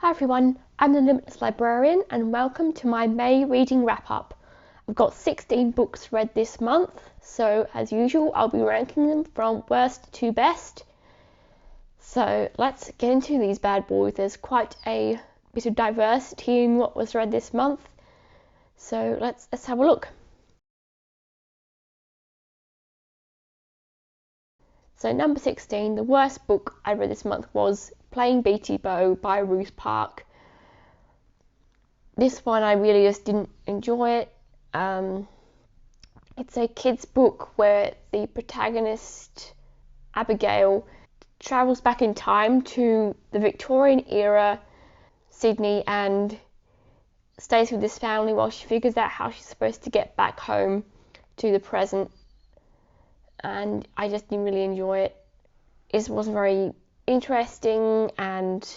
Hi everyone, I'm the Limitless Librarian and welcome to my May reading wrap-up. I've got 16 books read this month, so as usual I'll be ranking them from worst to best. So let's get into these bad boys. There's quite a bit of diversity in what was read this month, so let's have a look. So number 16, the worst book I read this month was Playing Beatty Bow by Ruth Park. This one I really just didn't enjoy it. It's a kid's book where the protagonist, Abigail, travels back in time to the Victorian era Sydney and stays with this family while she figures out how she's supposed to get back home to the present. And I just didn't really enjoy it. It wasn't very interesting and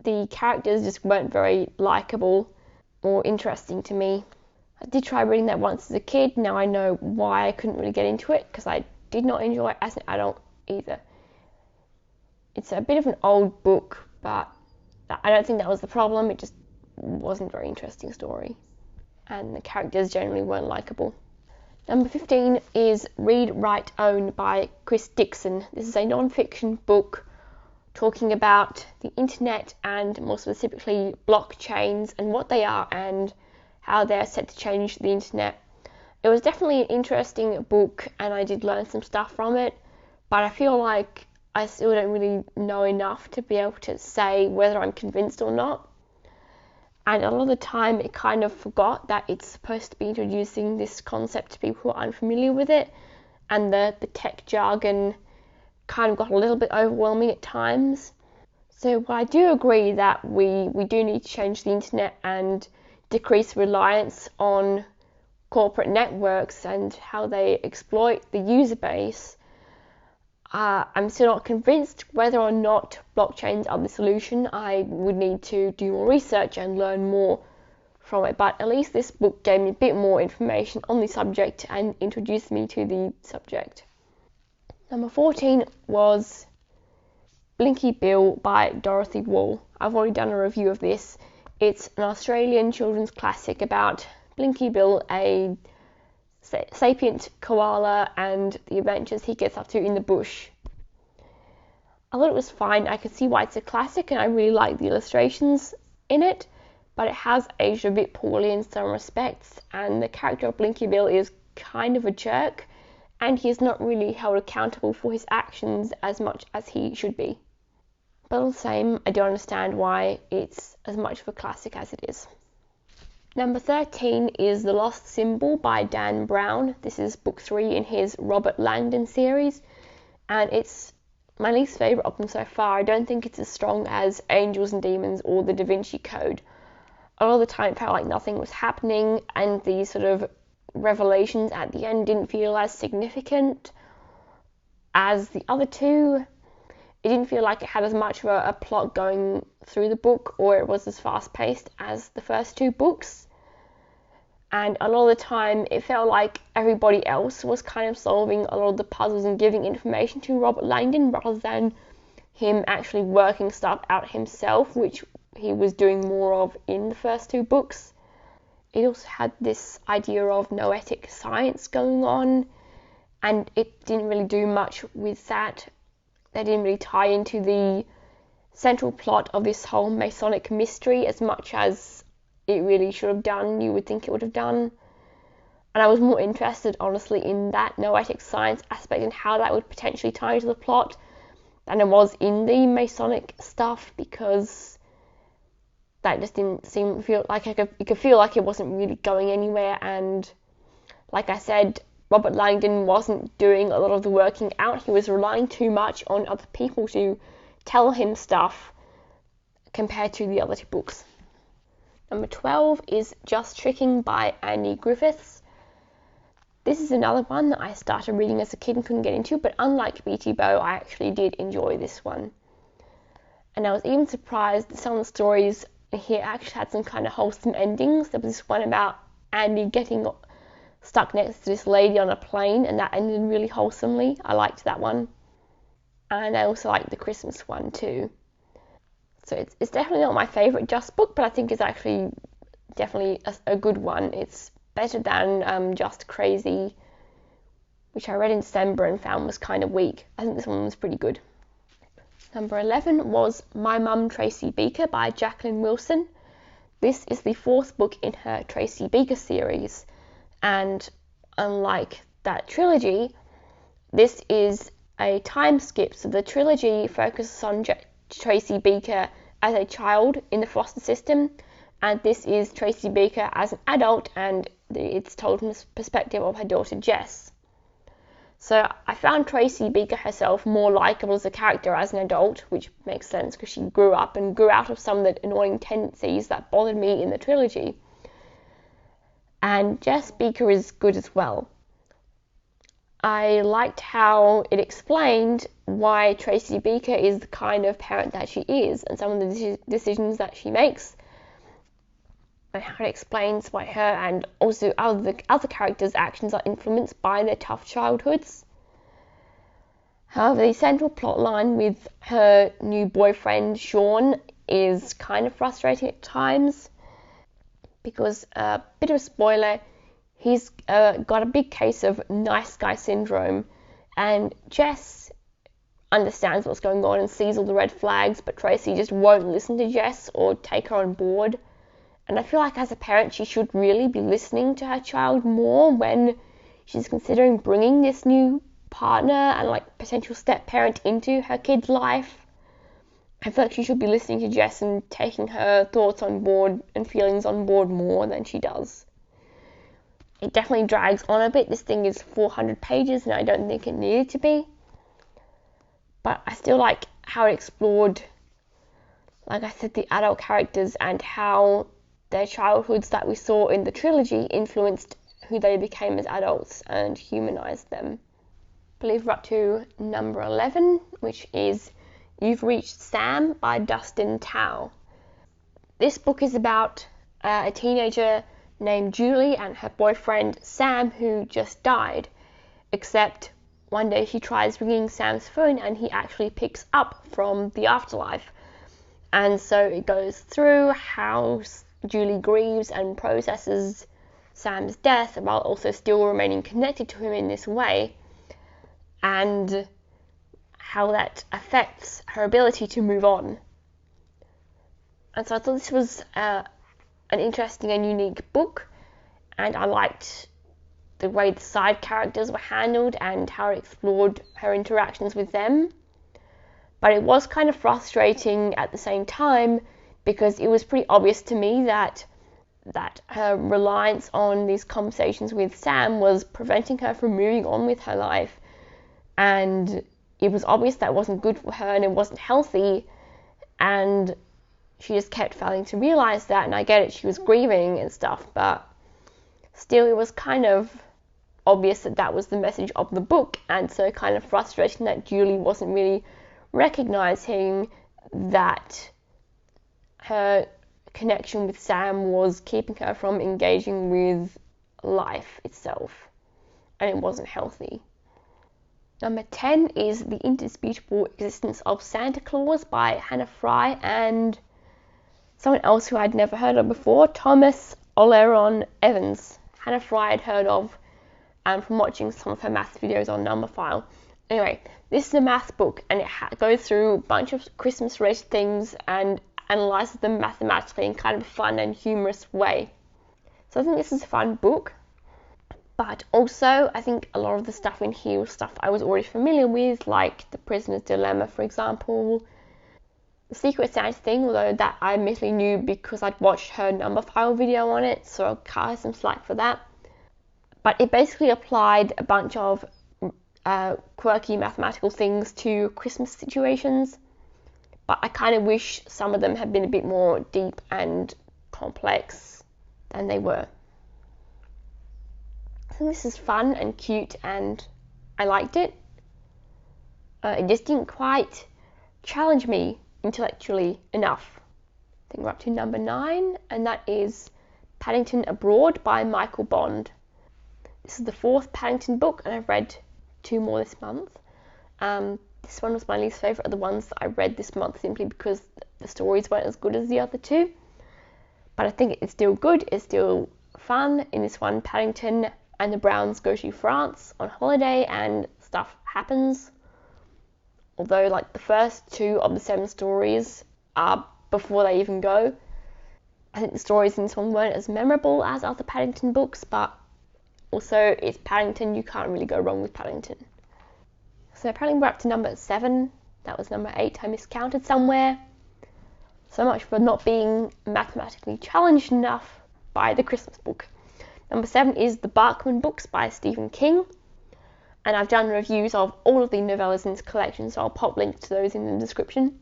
the characters just weren't very likeable or interesting to me. I did try reading that once as a kid. Now I know why I couldn't really get into it, because I did not enjoy it as an adult either. It's a bit of an old book, but I don't think that was the problem. It just wasn't a very interesting story and the characters generally weren't likeable. Number 15 is Read, Write, Own by Chris Dixon. This is a non-fiction book talking about the internet and more specifically blockchains and what they are and how they're set to change the internet. It was definitely an interesting book and I did learn some stuff from it, but I feel like I still don't really know enough to be able to say whether I'm convinced or not. And a lot of the time it kind of forgot that it's supposed to be introducing this concept to people who are unfamiliar with it, and the tech jargon kind of got a little bit overwhelming at times. So I do agree that we do need to change the internet and decrease reliance on corporate networks and how they exploit the user base. I'm still not convinced whether or not blockchains are the solution. I would need to do more research and learn more from it, but at least this book gave me a bit more information on the subject and introduced me to the subject. Number 14 was Blinky Bill by Dorothy Wall. I've already done a review of this. It's an Australian children's classic about Blinky Bill, a sapient koala, and the adventures he gets up to in the bush. I thought it was fine. I could see why it's a classic and I really like the illustrations in it, but it has aged a bit poorly in some respects, and the character of Blinky Bill is kind of a jerk and he is not really held accountable for his actions as much as he should be. But all the same, I do understand why it's as much of a classic as it is. Number 13 is The Lost Symbol by Dan Brown. This is book 3 in his Robert Langdon series, and it's my least favourite of them so far. I don't think it's as strong as Angels and Demons or The Da Vinci Code. A lot of the time it felt like nothing was happening, and the sort of revelations at the end didn't feel as significant as the other two. It didn't feel like it had as much of a plot going through the book, or it was as fast paced as the first two books. And a lot of the time it felt like everybody else was kind of solving a lot of the puzzles and giving information to Robert Langdon rather than him actually working stuff out himself, which he was doing more of in the first two books. It also had this idea of noetic science going on, and it didn't really do much with that. They didn't really tie into the central plot of this whole Masonic mystery as much as it really should have done, you would think it would have done. And I was more interested, honestly, in that noetic science aspect and how that would potentially tie into the plot than I was in the Masonic stuff, because that just didn't feel like you could feel like it wasn't really going anywhere. And like I said, Robert Langdon wasn't doing a lot of the working out. He was relying too much on other people to tell him stuff compared to the other two books. Number 12 is Just Tricking by Andy Griffiths. This is another one that I started reading as a kid and couldn't get into, but unlike Beatty Bow, I actually did enjoy this one. And I was even surprised that some of the stories here actually had some kind of wholesome endings. There was this one about Andy getting stuck next to this lady on a plane, and that ended really wholesomely. I liked that one. And I also liked the Christmas one too. So it's definitely not my favourite Just book, but I think it's actually definitely a good one. It's better than Just Crazy, which I read in December and found was kind of weak. I think this one was pretty good. Number 11 was My Mum, Tracy Beaker by Jacqueline Wilson. This is the fourth book in her Tracy Beaker series, and unlike that trilogy, this is a time skip. So the trilogy focuses on Tracy Beaker as a child in the foster system, and this is Tracy Beaker as an adult, and it's told from the perspective of her daughter Jess. So I found Tracy Beaker herself more likeable as a character as an adult, which makes sense because she grew up and grew out of some of the annoying tendencies that bothered me in the trilogy. And Jess Beaker is good as well. I liked how it explained why Tracy Beaker is the kind of parent that she is and some of the decisions that she makes, and how it explains why her and also other characters' actions are influenced by their tough childhoods. However, the central plot line with her new boyfriend Sean is kind of frustrating at times because, a bit of a spoiler, he's got a big case of nice guy syndrome, and Jess understands what's going on and sees all the red flags, but Tracy just won't listen to Jess or take her on board. And I feel like as a parent, she should really be listening to her child more when she's considering bringing this new partner and like potential step parent into her kid's life. I feel like she should be listening to Jess and taking her thoughts on board and feelings on board more than she does. It definitely drags on a bit. This thing is 400 pages and I don't think it needed to be. But I still like how it explored, like I said, the adult characters and how their childhoods that we saw in the trilogy influenced who they became as adults and humanized them. I believe we're up to number 11, which is You've Reached Sam by Dustin Tao. This book is about a teenager named Julie and her boyfriend Sam who just died, except one day she tries ringing Sam's phone and he actually picks up from the afterlife. And so it goes through how Julie grieves and processes Sam's death while also still remaining connected to him in this way, and how that affects her ability to move on. And so I thought this was an interesting and unique book, and I liked the way the side characters were handled and how it explored her interactions with them. But it was kind of frustrating at the same time because it was pretty obvious to me that her reliance on these conversations with Sam was preventing her from moving on with her life, and it was obvious that wasn't good for her and it wasn't healthy, and she just kept failing to realize that. And I get it, she was grieving and stuff, but still it was kind of obvious that was the message of the book, and so kind of frustrating that Julie wasn't really recognizing that her connection with Sam was keeping her from engaging with life itself, and it wasn't healthy. Number 10 is The Indisputable Existence of Santa Claus by Hannah Fry and someone else who I'd never heard of before, Thomas Oleron Evans. Hannah Fry I'd heard of from watching some of her math videos on Numberphile. Anyway, this is a math book, and it goes through a bunch of Christmas-related things and analyzes them mathematically in kind of a fun and humorous way. So I think this is a fun book, but also I think a lot of the stuff in here was stuff I was already familiar with, like The Prisoner's Dilemma, for example. The Secret Santa thing, although that I admittedly knew because I'd watched her Numberphile video on it, so I'll cut her some slack for that. But it basically applied a bunch of quirky mathematical things to Christmas situations, but I kind of wish some of them had been a bit more deep and complex than they were. I think this is fun and cute and I liked it. It just didn't quite challenge me intellectually enough. I think we're up to number 9, and that is Paddington Abroad by Michael Bond. This is the 4th Paddington book, and I've read 2 more this month. This one was my least favourite of the ones that I read this month, simply because the stories weren't as good as the other two. But I think it's still good, it's still fun. In this one, Paddington and the Browns go to France on holiday and stuff happens. Although, like, the first 2 of the 7 stories are before they even go. I think the stories in this one weren't as memorable as other Paddington books, but also it's Paddington, you can't really go wrong with Paddington. So apparently we're up to number 7. That was number 8. I miscounted somewhere. So much for not being mathematically challenged enough by the Christmas book. Number 7 is the Bachman books by Stephen King. And I've done reviews of all of the novellas in this collection, so I'll pop links to those in the description.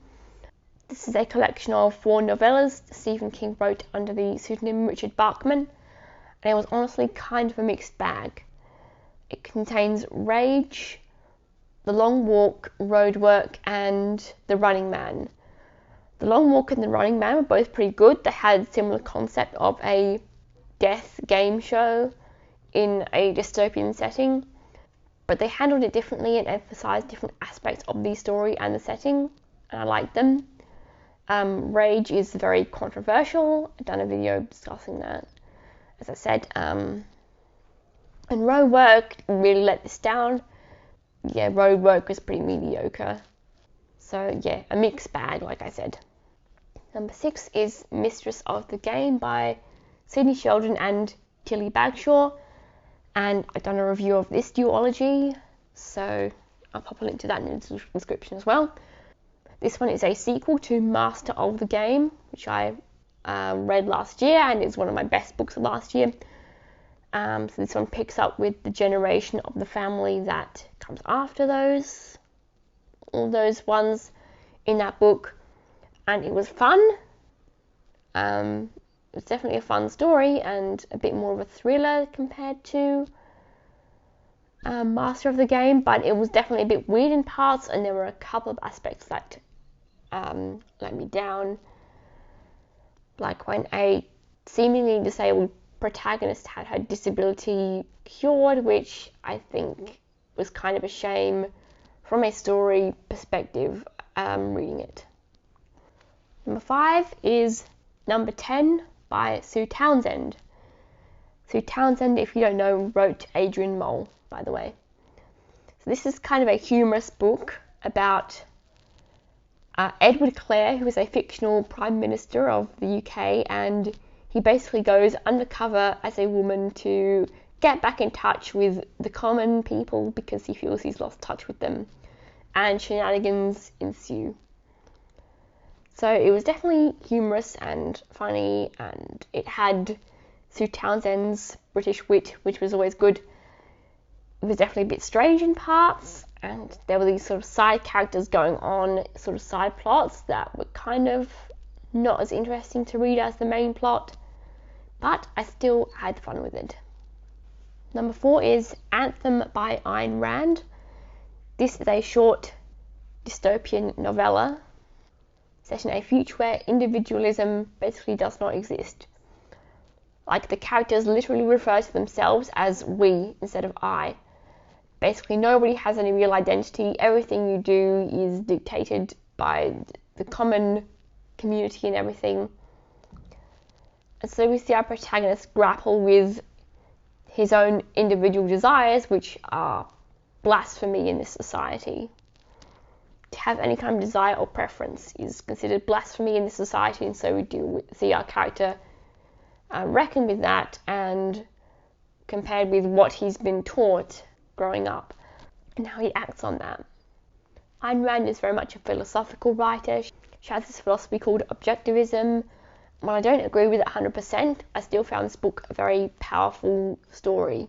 This is a collection of 4 novellas Stephen King wrote under the pseudonym Richard Bachman, and it was honestly kind of a mixed bag. It contains Rage, The Long Walk, Road Work, and The Running Man. The Long Walk and The Running Man were both pretty good. They had a similar concept of a death game show in a dystopian setting, but they handled it differently and emphasised different aspects of the story and the setting, and I liked them. Rage is very controversial. I've done a video discussing that, as I said. And Road Work really let this down. Yeah, Road Work was pretty mediocre. So yeah, a mixed bag, like I said. Number 6 is Mistress of the Game by Sidney, Sheldon and Tilly Bagshawe. And I've done a review of this duology, so I'll pop a link to that in the description as well. This one is a sequel to Master of the Game, which I read last year, and is one of my best books of last year. So this one picks up with the generation of the family that comes after all those ones in that book, and it was fun. It was definitely a fun story and a bit more of a thriller compared to Master of the Game, but it was definitely a bit weird in parts, and there were a couple of aspects that let me down, like when a seemingly disabled protagonist had her disability cured, which I think was kind of a shame from a story perspective, reading it. Number 5 is Number 10 by Sue Townsend. Sue Townsend, if you don't know, wrote Adrian Mole, by the way. So this is kind of a humorous book about Edward Clare, who is a fictional Prime Minister of the UK, and he basically goes undercover as a woman to get back in touch with the common people because he feels he's lost touch with them, and shenanigans ensue. So it was definitely humorous and funny, and it had Sue Townsend's British wit, which was always good. It was definitely a bit strange in parts, and there were these sort of side characters going on, sort of side plots that were kind of not as interesting to read as the main plot, but I still had fun with it. Number 4 is Anthem by Ayn Rand. This is a short dystopian novella set in a future where individualism basically does not exist. Like, the characters literally refer to themselves as we instead of I. Basically, nobody has any real identity. Everything you do is dictated by the common community and everything. And so we see our protagonist grapple with his own individual desires, which are blasphemy in this society. To have any kind of desire or preference is considered blasphemy in this society, and so we do see our character reckon with that, and compared with what he's been taught growing up and how he acts on that. Ayn Rand is very much a philosophical writer. She has this philosophy called objectivism. While I don't agree with it 100%, I still found this book a very powerful story.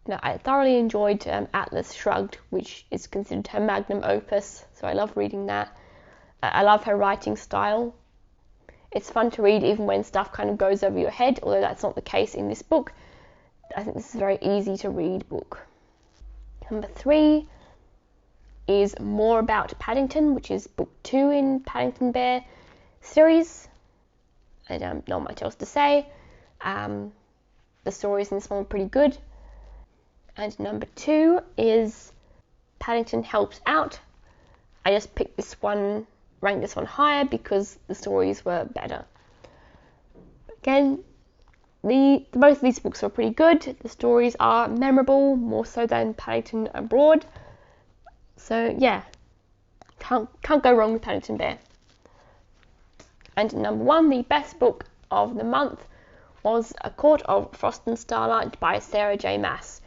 Now, I thoroughly enjoyed Atlas Shrugged, which is considered her magnum opus, so I love reading that. I love her writing style. It's fun to read even when stuff kind of goes over your head, although that's not the case in this book. I think this is a very easy to read book. Number 3 is More About Paddington, which is book 2 in Paddington Bear series. I don't know much else to say. The stories in this one are pretty good. And number 2 is Paddington Helps Out I just picked this one, ranked this one higher because the stories were better. Again, both of these books are pretty good. The stories are memorable, more so than Paddington Abroad. So yeah, can't go wrong with Paddington Bear. And number 1, the best book of the month, was A Court of Frost and Starlight by Sarah J. Maas.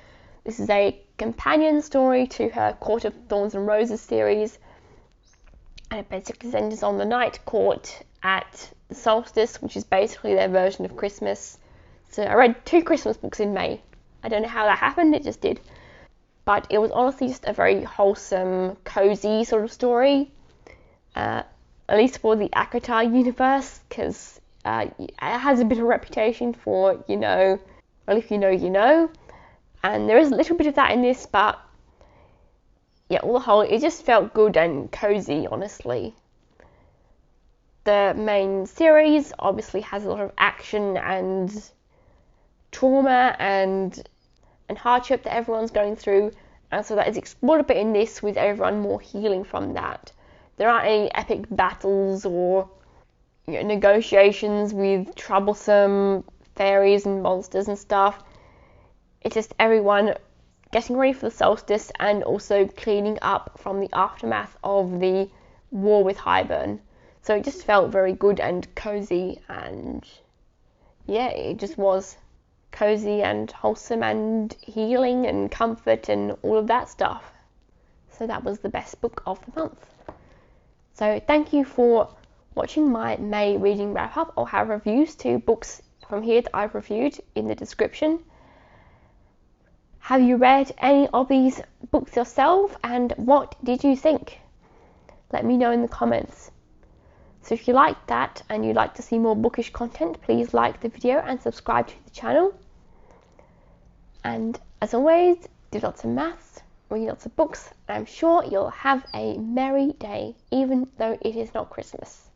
This is a companion story to her Court of Thorns and Roses series, and it basically centers on the night court at the solstice, which is basically their version of Christmas. So I read 2 Christmas books in May. I don't know how that happened, it just did. But it was honestly just a very wholesome, cozy sort of story, at least for the Akatar universe, because it has a bit of a reputation for, if you know, you know. And there is a little bit of that in this, but yeah, all the whole, it just felt good and cozy, honestly. The main series obviously has a lot of action and trauma and hardship that everyone's going through, and so that is explored a bit in this, with everyone more healing from that. There aren't any epic battles or negotiations with troublesome fairies and monsters and stuff. It's just everyone getting ready for the solstice and also cleaning up from the aftermath of the war with Highburn. So it just felt very good and cozy, and yeah, it just was cozy and wholesome and healing and comfort and all of that stuff. So that was the best book of the month. So thank you for watching my May reading wrap up. I'll have reviews to books from here that I've reviewed in the description. Have you read any of these books yourself, and what did you think? Let me know in the comments. So if you like that and you'd like to see more bookish content, please like the video and subscribe to the channel. And as always, do lots of maths, read lots of books, and I'm sure you'll have a merry day, even though it is not Christmas.